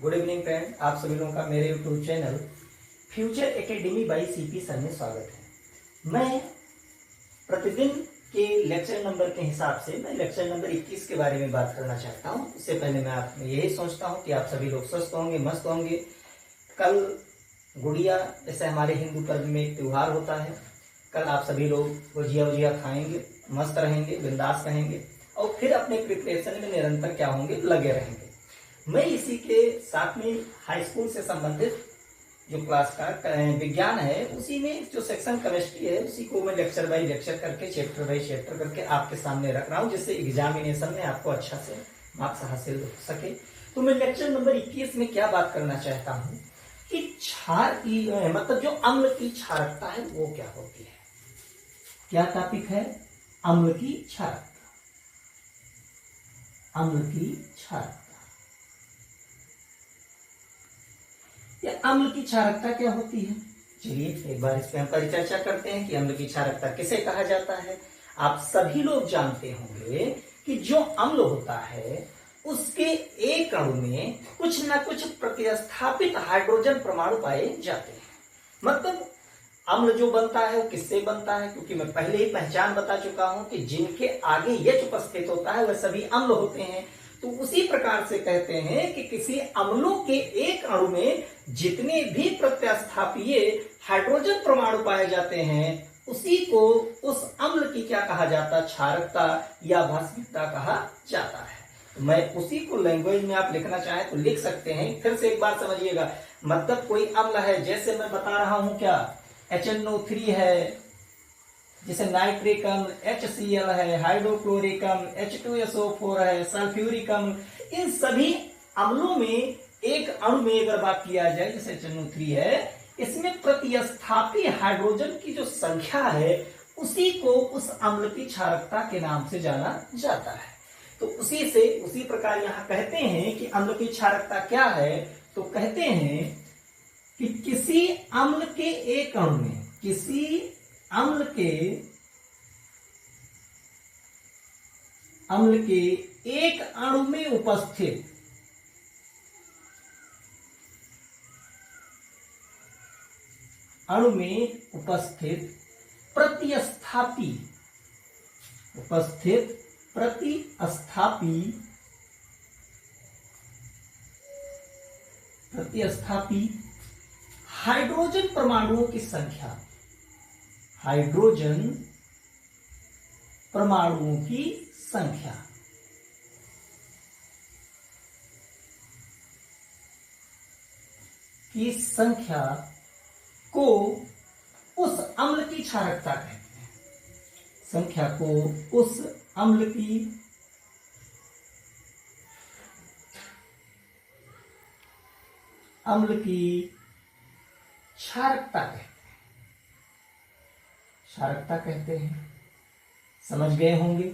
Good evening friend, आप सभी लोगों का मेरे YouTube channel future academy by CP sir में स्वागत है। मैं प्रतिदिन के लेक्चर नंबर के हिसाब से मैं लेक्चर नंबर 21 के बारे में बात करना चाहता हूं। उससे पहले मैं आप यही सोचता हूं कि आप सभी लोग स्वस्थ होंगे, मस्त होंगे। कल गुड़िया जैसे हमारे हिंदू पर्व में एक त्योहार होता है, कल आप सभी लोग गुजिया वजिया खाएंगे, मस्त रहेंगे, बिंदास रहेंगे और फिर अपने प्रिपरेशन में निरंतर क्या होंगे, लगे रहेंगे। मैं इसी के साथ में हाई स्कूल से संबंधित जो क्लास का विज्ञान है, उसी में जो सेक्शन केमिस्ट्री है, उसी को मैं लेक्चर बाय लेक्चर करके, चैप्टर बाय चैप्टर करके आपके सामने रख रहा हूं, जिससे एग्जामिनेशन में आपको अच्छा से मार्क्स हासिल हो सके। तो मैं लेक्चर नंबर 21 में क्या बात करना चाहता हूं कि क्षार की मतलब जो अम्ल की क्षारकता है वो क्या होती है। क्या टॉपिक है? अम्ल की क्षारकता। अम्ल की क्षारकता या अम्ल की क्षारकता क्या होती है? चलिए एक बार इस पे हम परिचर्चा करते हैं कि अम्ल की क्षारकता किसे कहा जाता है। आप सभी लोग जानते होंगे कि जो अम्ल होता है उसके एक अणु में कुछ ना कुछ प्रतिस्थापित हाइड्रोजन परमाणु पाए जाते हैं। मतलब अम्ल जो बनता है वो किससे बनता है? क्योंकि मैं पहले ही पहचान बता चुका हूं कि जिनके आगे H उपस्थित होता है वह सभी अम्ल होते हैं। तो उसी प्रकार से कहते हैं कि किसी अम्लों के एक अणु में जितने भी प्रत्यास्थापीय हाइड्रोजन परमाणु पाए जाते हैं उसी को उस अम्ल की क्या कहा जाता है? क्षारकता या भास्वरता कहा जाता है। तो मैं उसी को लैंग्वेज में आप लिखना चाहें तो लिख सकते हैं। फिर से एक बार समझिएगा, मतलब कोई अम्ल है, जैसे मैं बता रहा हूं क्या, HNO3 है, जैसे नाइट्रिक अम्ल HCl है, हाइड्रोक्लोरिक अम्ल H2SO4 है, सल्फ्यूरिक अम्ल, इन सभी अम्लों में एक अणु में अगर बात किया जाए जैसे HNO3 है, इसमें प्रतिस्थापी हाइड्रोजन की जो संख्या है उसी को उस अम्ल की क्षारकता के नाम से जाना जाता है। तो उसी प्रकार यहां कहते हैं कि अम्ल की क्षारकता क्या है, तो कहते हैं कि किसी अम्ल के एक अणु में, किसी अम्ल के एक अणु में उपस्थित प्रतिस्थापी हाइड्रोजन परमाणुओं की संख्या, हाइड्रोजन परमाणुओं की संख्या को उस अम्ल की क्षारकता कहते हैं। संख्या को उस अम्ल की क्षारकता कहते हैं। समझ गए होंगे,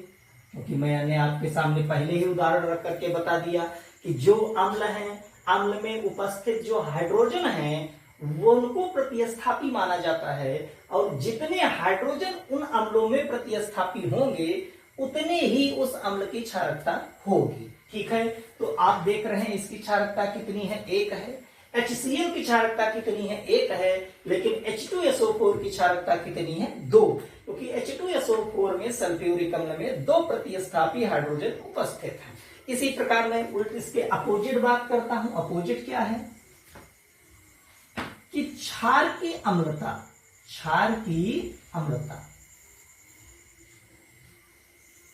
क्योंकि मैंने आपके सामने पहले ही उदाहरण रख करके बता दिया कि जो अम्ल हैं, अम्ल में उपस्थित जो हाइड्रोजन हैं वो उनको प्रतिस्थापी माना जाता है, और जितने हाइड्रोजन उन अम्लों में प्रतिस्थापी होंगे उतने ही उस अम्ल की क्षारकता होगी। ठीक है, तो आप देख रहे हैं इसकी क्षारकता कितनी है? 1 है। HCl की क्षारकता कितनी है? 1 है। लेकिन H2SO4 की क्षारकता कितनी है? 2, क्योंकि H2SO4 में, सल्फ्यूरिक अम्ल में 2 प्रतिस्थापी हाइड्रोजन उपस्थित हैं। इसी प्रकार मैं उल्ट इसके अपोजिट बात करता हूं। अपोजिट क्या है कि क्षार की अम्लता।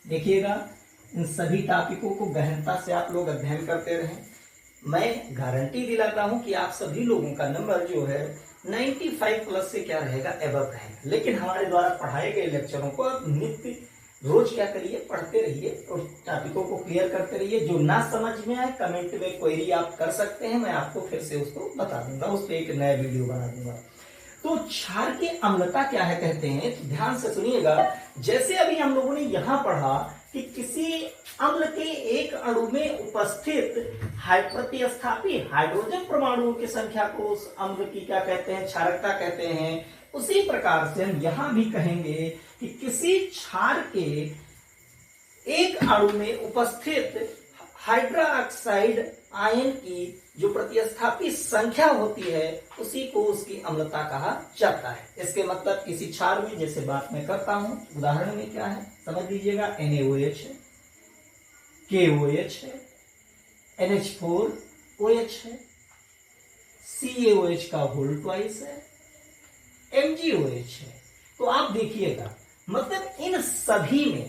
देखिएगा, इन सभी टॉपिकों को गहनता से आप लोग अध्ययन करते रहें। मैं गारंटी दिलाता हूं कि आप सभी लोगों का नंबर जो है 95 प्लस से क्या रहेगा, एबव रहेगा। लेकिन हमारे द्वारा पढ़ाए गए लेक्चरों को आप नित्य रोज क्या करिए, पढ़ते रहिए और टॉपिकों को क्लियर करते रहिए। जो ना समझ में आए कमेंट में क्वेरी आप कर सकते हैं, मैं आपको फिर से उसको बता दूंगा, उस पर एक नया वीडियो बना दूंगा। तो क्षार की अम्लता क्या है कहते हैं, तो ध्यान से सुनिएगा। जैसे अभी हम लोगों ने यहां पढ़ा कि किसी अम्ल के एक अणु में उपस्थित प्रतिस्थापी हाइड्रोजन परमाणुओं की संख्या को उस अम्ल की क्या कहते हैं, क्षारकता कहते हैं। उसी प्रकार से हम यहां भी कहेंगे कि किसी क्षार के एक अणु में उपस्थित हाइड्रोक्साइड आयन की जो प्रतिस्थापी संख्या होती है उसी को उसकी अम्लता कहा जाता है। इसके मतलब किसी क्षार में जैसे बात मैं करता हूं, उदाहरण में क्या है समझ लीजिएगा, NaOH है, KOH है, NH4OH है, CaOH का होल ट्वाइस है, MgOH है। तो आप देखिएगा मतलब इन सभी में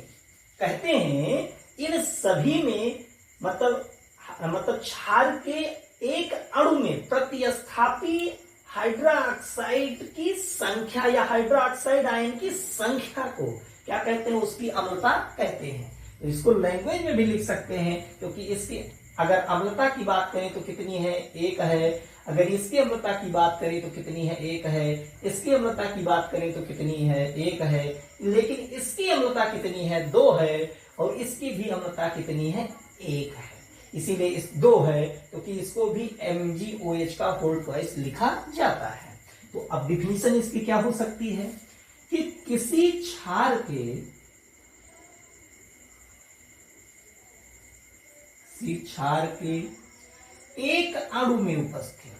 कहते हैं, इन सभी में मतलब क्षार के एक अणु में प्रतिस्थापी हाइड्रोक्साइड की संख्या या हाइड्रोक्साइड आयन की संख्या को क्या कहते हैं, उसकी अम्लता कहते हैं। तो इसको लैंग्वेज में भी लिख सकते हैं, क्योंकि इसकी अगर अम्लता की बात करें तो कितनी है, 1 है। अगर इसकी अम्लता की बात करें तो कितनी है, 1 है। इसकी अम्लता की बात करें तो कितनी है, 1 है। लेकिन इसकी अम्लता कितनी है, 2 है। और इसकी भी अम्लता कितनी है, 1 है। इसीलिए इस 2 है, क्योंकि इसको भी MgOH का होल ट्वाइस लिखा जाता है। तो अब डिफिनीशन इसकी क्या हो सकती है कि किसी क्षार के एक अणु में उपस्थित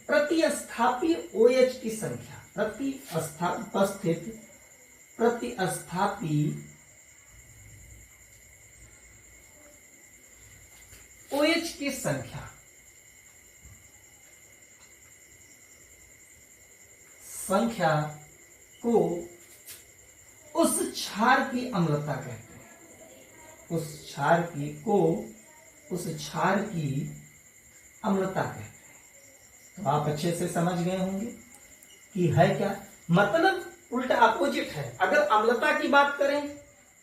प्रतिस्थापी OH की संख्या, प्रतिस्थापी OH की संख्या को उस क्षार की अम्लता कहते हैं। उस क्षार की अम्लता कहते हैं। तो आप अच्छे से समझ गए होंगे कि है क्या, मतलब उल्टा अपोजिट है। अगर अम्लता की बात करें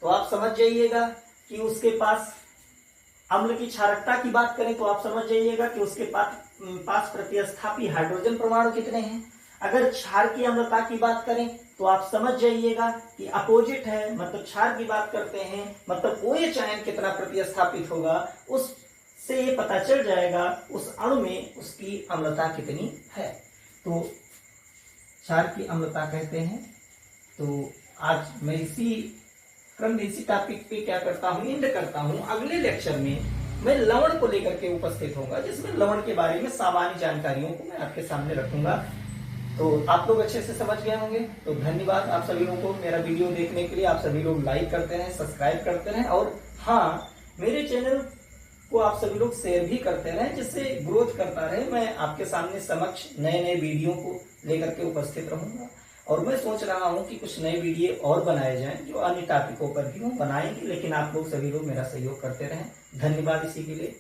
तो आप समझ जाइएगा कि उसके पास, अम्ल की क्षारकता की बात करें तो आप समझ जाइएगा कि उसके पास प्रतिस्थापी हाइड्रोजन परमाणु कितने हैं। अगर क्षार की अम्लता की बात करें तो आप समझ जाइएगा कि अपोजिट है, मतलब क्षार की बात करते हैं मतलब OH आयन कितना प्रतिस्थापित होगा, उससे ये पता चल जाएगा उस अणु में उसकी अम्लता कितनी है। तो क्षार की अम्लता कहते हैं। तो आज मैं इसी टॉपिक पे क्या करता हूँ, एंड करता हूँ। अगले लेक्चर में मैं लवण को लेकर के उपस्थित होगा, जिसमें लवण के बारे में सामान्य जानकारियों को मैं आपके सामने रखूंगा। तो आप लोग अच्छे से समझ गए होंगे। तो धन्यवाद आप सभी लोगों को मेरा वीडियो देखने के लिए। आप सभी लोग लाइक करते रहें, सब्सक्राइब करते रहें, और हाँ, मेरे चैनल को आप सभी लोग शेयर भी करते रहें, जिससे ग्रोथ करता रहे। मैं आपके सामने समक्ष नए नए वीडियो को लेकर के उपस्थित रहूंगा, और मैं सोच रहा हूं कि कुछ नए वीडियो और बनाए जाएं जो अन्य टॉपिकों पर भी हम बनाएंगे, लेकिन आप लोग सभी लोग मेरा सहयोग करते रहें। धन्यवाद इसी के लिए।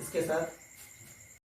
इसके साथ